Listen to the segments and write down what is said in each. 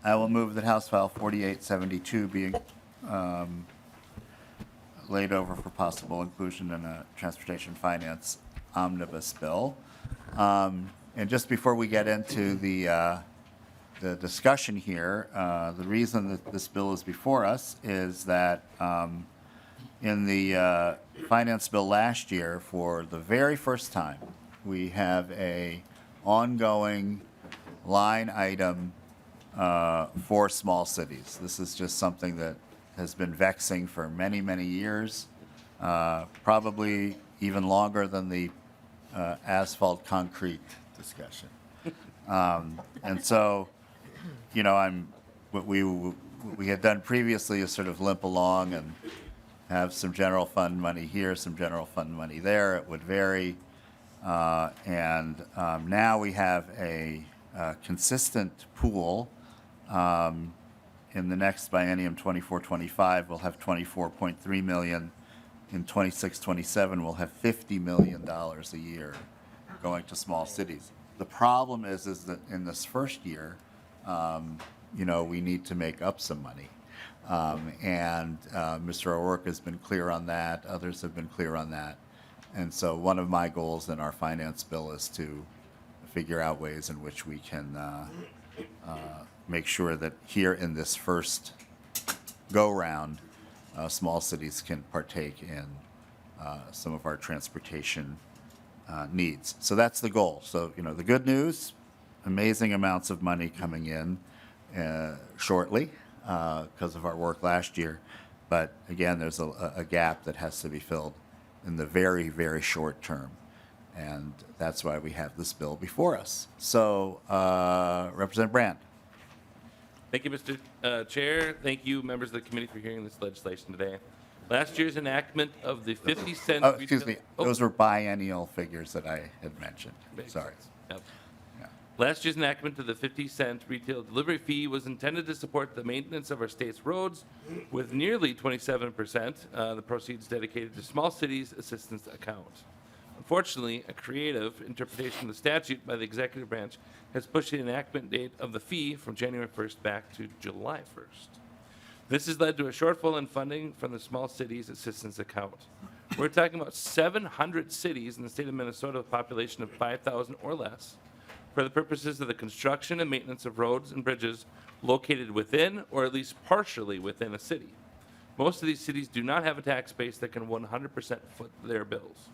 I will move that House File 4872 be laid over for possible inclusion in a transportation finance omnibus bill. And just before we get into the discussion here, the reason that this bill is before us is that in the finance bill last year, for the very first time, we have a ongoing line item for small cities. This is just something that has been vexing for many, many years, probably even longer than the asphalt concrete discussion. And so, you know, what we had done previously is sort of limp along and have some general fund money here, some general fund money there. It would vary. And now we have a consistent pool. In the next biennium, 24-25, we'll have 24.3 million. In 26-27, we'll have $50 million a year going to small cities. The problem is that in this first year, you know, we need to make up some money. And Mr. O'Rourke has been clear on that. Others have been clear on that. And so one of my goals in our finance bill is to figure out ways in which we can make sure that here in this first go-round, small cities can partake in some of our transportation needs. So that's the goal. So, you know, the good news, amazing amounts of money coming in shortly because of our work last year. But again, there's a gap that has to be filled in the very, very short term. And that's why we have this bill before us. So, Representative Brand. Thank you, Mr. Chair. Thank you, members of the committee, for hearing this legislation today. Last year's enactment of the 50-cent... Oh, excuse me. Those were biennial figures that I had mentioned. Sorry. Yep. Yeah. Last year's enactment of the 50-cent retail delivery fee was intended to support the maintenance of our state's roads, with nearly 27% the proceeds dedicated to small cities assistance account. Unfortunately, a creative interpretation of the statute by the executive branch has pushed the enactment date of the fee from January 1st back to July 1st. This has led to a shortfall in funding from the Small Cities Assistance Account. We're talking about 700 cities in the state of Minnesota with a population of 5,000 or less for the purposes of the construction and maintenance of roads and bridges located within or at least partially within a city. Most of these cities do not have a tax base that can 100% foot their bills.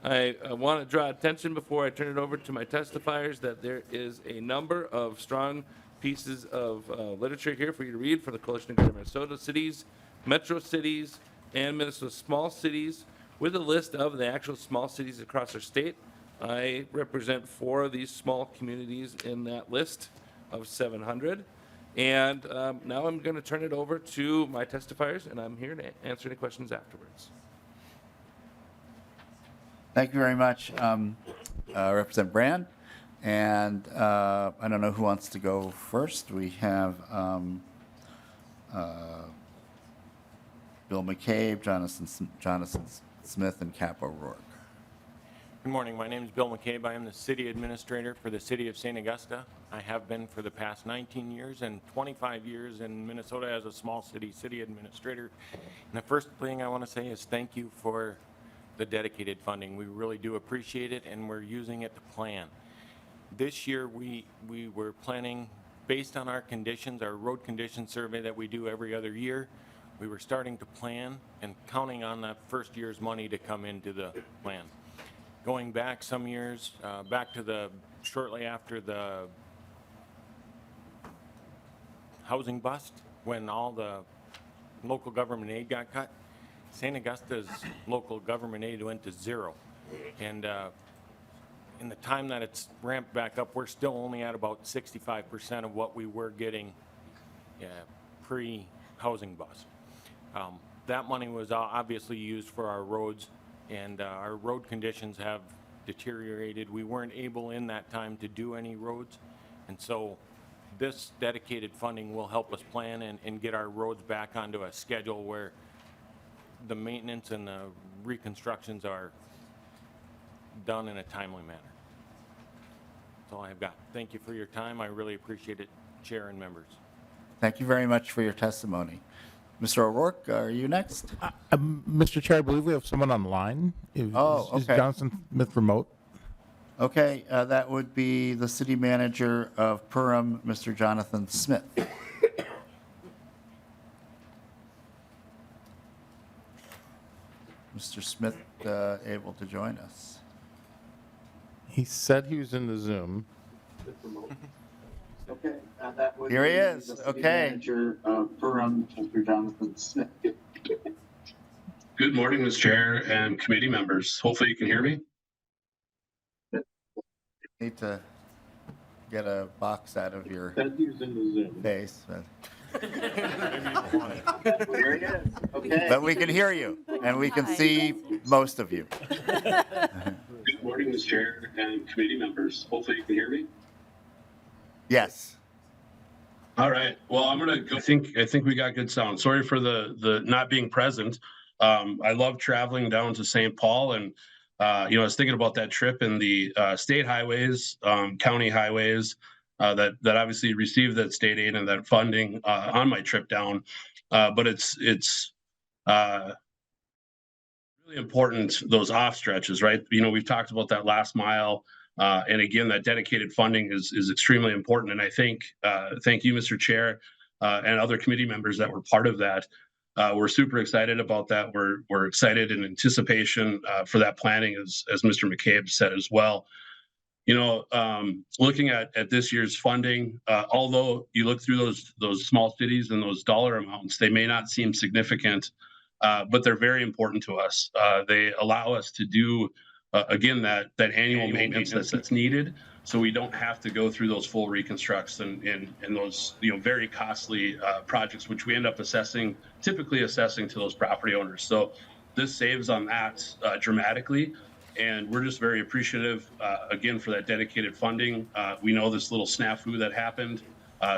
I want to draw attention before I turn it over to my testifiers that there is a number of strong pieces of literature here for you to read from the Coalition of Greater Minnesota Cities, Metro Cities, and Minnesota Small Cities with a list of the actual small cities across our state. I represent 4 of these small communities in that list of 700. And now I'm going to turn it over to my testifiers, and I'm here to answer any questions afterwards. Thank you very much, Representative Brand. And I don't know who wants to go first. We have Bill McCabe, Jonathan Smith, and Cap O'Rourke. Good morning. My name is Bill McCabe. I am the City Administrator for the City of St. Augusta. I have been for the past 19 years and 25 years in Minnesota as a small city Administrator. And the first thing I want to say is thank you for the dedicated funding. We really do appreciate it, and we're using it to plan. This year we were planning based on our conditions, our road condition survey that we do every other year. We were starting to plan and counting on that first year's money to come into the plan. Going back some years, back to shortly after the housing bust, when all the local government aid got cut, St. Augusta's local government aid went to 0. And in the time that it's ramped back up, we're still only at about 65% of what we were getting pre-housing bust. That money was obviously used for our roads, and our road conditions have deteriorated. We weren't able in that time to do any roads, and so this dedicated funding will help us plan and get our roads back onto a schedule where the maintenance and the reconstructions are done in a timely manner. That's all I have got. Thank you for your time. I really appreciate it, Chair and members. Thank you very much for your testimony. Mr. O'Rourke, are you next? Mr. Chair, I believe we have someone online. Is Okay. Johnson Smith remote? Okay, that would be the city manager of Perham, Mr. Jonathan Smith. Mr. Smith, able to join us? He said he was in the Zoom. Okay, that would Here he be is. the city Okay. manager of Perham, Mr. Jonathan Smith. Good morning, Mr. Chair and committee members. Hopefully you can hear me. Need to get a box out of your That's using the Zoom. face, but Here he is. Okay. but we can hear you, and we can see most of you. Good morning, Mr. Chair and committee members. Hopefully you can hear me. Yes. All right. Well, I'm gonna go. I think we got good sound. Sorry for the not being present. I love traveling down to St. Paul, and I was thinking about that trip and the state highways, county highways that obviously received that state aid and that funding on my trip down. But it's really important, those off stretches, right? We've talked about that last mile. And again, that dedicated funding is extremely important. And I think, thank you, Mr. Chair, and other committee members that were part of that. We're super excited about that. We're excited in anticipation for that planning, as Mr. McCabe said as well. Looking at this year's funding, although you look through those small cities and those dollar amounts, they may not seem significant, but they're very important to us. They allow us to do again, that annual maintenance that's needed, so we don't have to go through those full reconstructs and those very costly projects, which we end up typically assessing to those property owners. So this saves on that dramatically, and we're just very appreciative again for that dedicated funding. We know this little snafu that happened,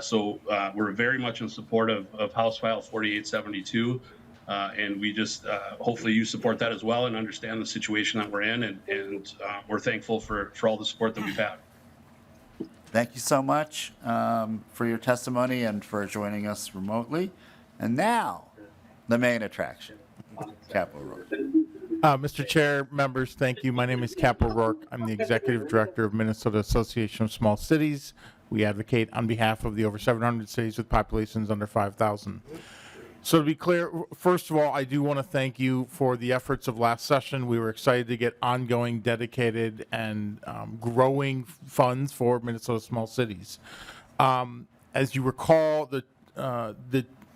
so we're very much in support of House File 4872. And we just hopefully you support that as well and understand the situation that we're in, and we're thankful for all the support that we've had. Thank you so much for your testimony and for joining us remotely. And now, the main attraction, Cap O'Rourke. Mr. Chair, members, thank you. My name is Cap O'Rourke. I'm the Executive Director of Minnesota Association of Small Cities. We advocate on behalf of the over 700 cities with populations under 5,000. So to be clear, first of all, I do want to thank you for the efforts of last session. We were excited to get ongoing, dedicated, and growing funds for Minnesota small cities. As you recall, the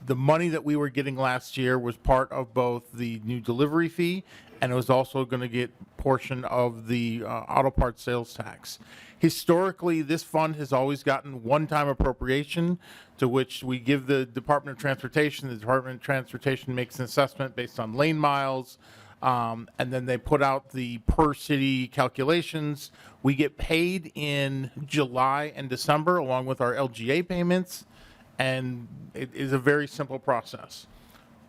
money that we were getting last year was part of both the new delivery fee, and it was also going to get portion of the auto parts sales tax. Historically, this fund has always gotten one-time appropriation to which we give the Department of Transportation. The Department of Transportation makes an assessment based on lane miles, and then they put out the per city calculations. We get paid in July and December along with our LGA payments, and it is a very simple process.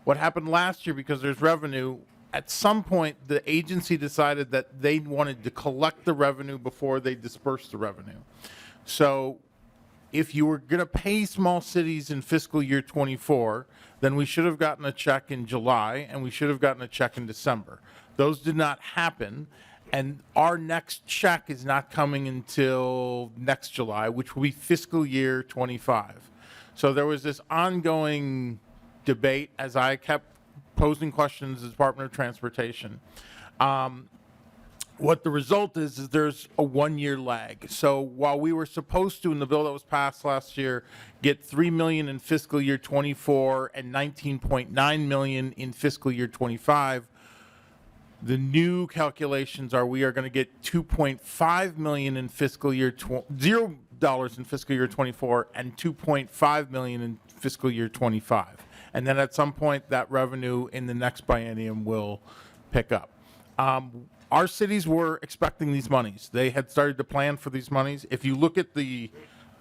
What happened last year, because there's revenue, at some point, the agency decided that they wanted to collect the revenue before they dispersed the revenue. So if you were going to pay small cities in fiscal year 24, then we should have gotten a check in July and we should have gotten a check in December. Those did not happen, and our next check is not coming until next July, which will be fiscal year 25. So there was this ongoing debate as I kept posing questions to the Department of Transportation. What the result is there's a 1-year lag. So while we were supposed to, in the bill that was passed last year, get $3 million in fiscal year 24 and $19.9 million in fiscal year 25, the new calculations are we are going to get $2.5 million in fiscal year $0 in fiscal year 24 and $2.5 million in fiscal year 25. And then at some point, that revenue in the next biennium will pick up. Our cities were expecting these monies. They had started to plan for these monies. If you look at the,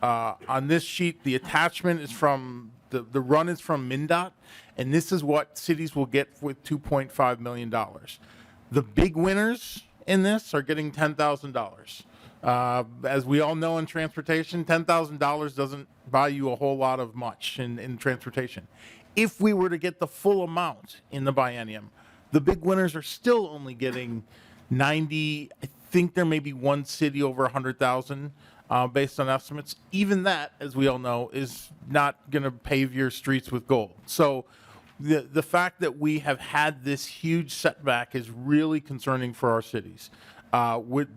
on this sheet, the attachment is from, the run is from MnDOT, and this is what cities will get with $2.5 million. The big winners in this are getting $10,000. As we all know in transportation, $10,000 doesn't buy you a whole lot of much in transportation. If we were to get the full amount in the biennium, the big winners are still only getting 90. I think there may be one city over 100,000 based on estimates. Even that, as we all know, is not going to pave your streets with gold. So the fact that we have had this huge setback is really concerning for our cities.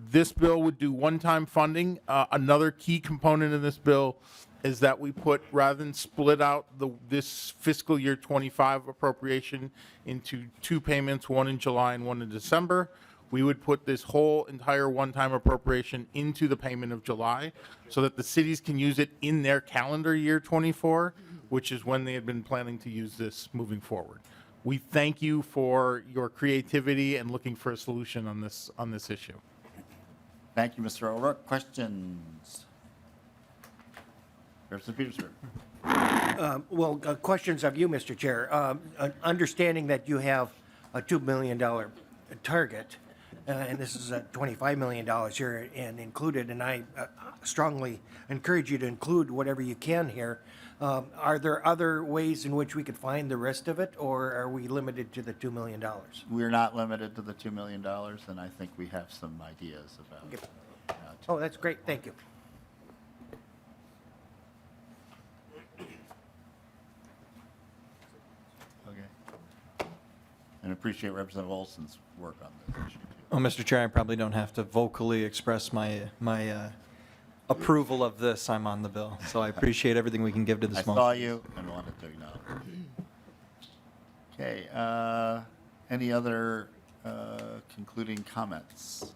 This bill would do one-time funding. Another key component in this bill is that we put, rather than split out this fiscal year 25 appropriation into two payments, one in July and one in December, we would put this whole entire one-time appropriation into the payment of July so that the cities can use it in their calendar year 24, which is when they had been planning to use this moving forward. We thank you for your creativity and looking for a solution on this issue. Thank you, Mr. O'Rourke. Questions? Representative Petersburg. Questions of you, Mr. Chair. Understanding that you have a $2 million target, and this is $25 million here and included, and I strongly encourage you to include whatever you can here. Are there other ways in which we could find the rest of it, or are we limited to the $2 million? We're not limited to the $2 million, and I think we have some ideas about. Oh, that's great. Thank you. Okay. And appreciate Representative Olson's work on this issue too. Well, Mr. Chair, I probably don't have to vocally express my approval of this. I'm on the bill, so I appreciate everything we can give to the I small. saw you and wanted to acknowledge. Okay, any other concluding comments?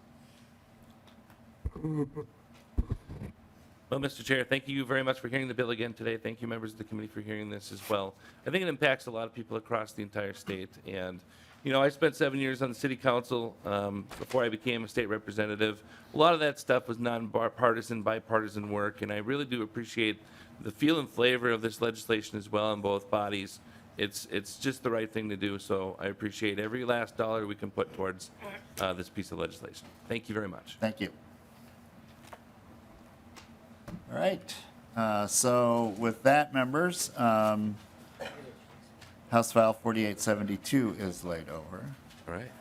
Well, Mr. Chair, thank you very much for hearing the bill again today. Thank you, members of the committee, for hearing this as well. I think it impacts a lot of people across the entire state. And, you know, I spent 7 years on the city council before I became a state representative. A lot of that stuff was non-partisan, bipartisan work, and I really do appreciate the feel and flavor of this legislation as well in both bodies. It's just the right thing to do, so I appreciate every last dollar we can put towards this piece of legislation. Thank you very much. Thank you. All right, so with that, members, House File 4872 is laid over. All right.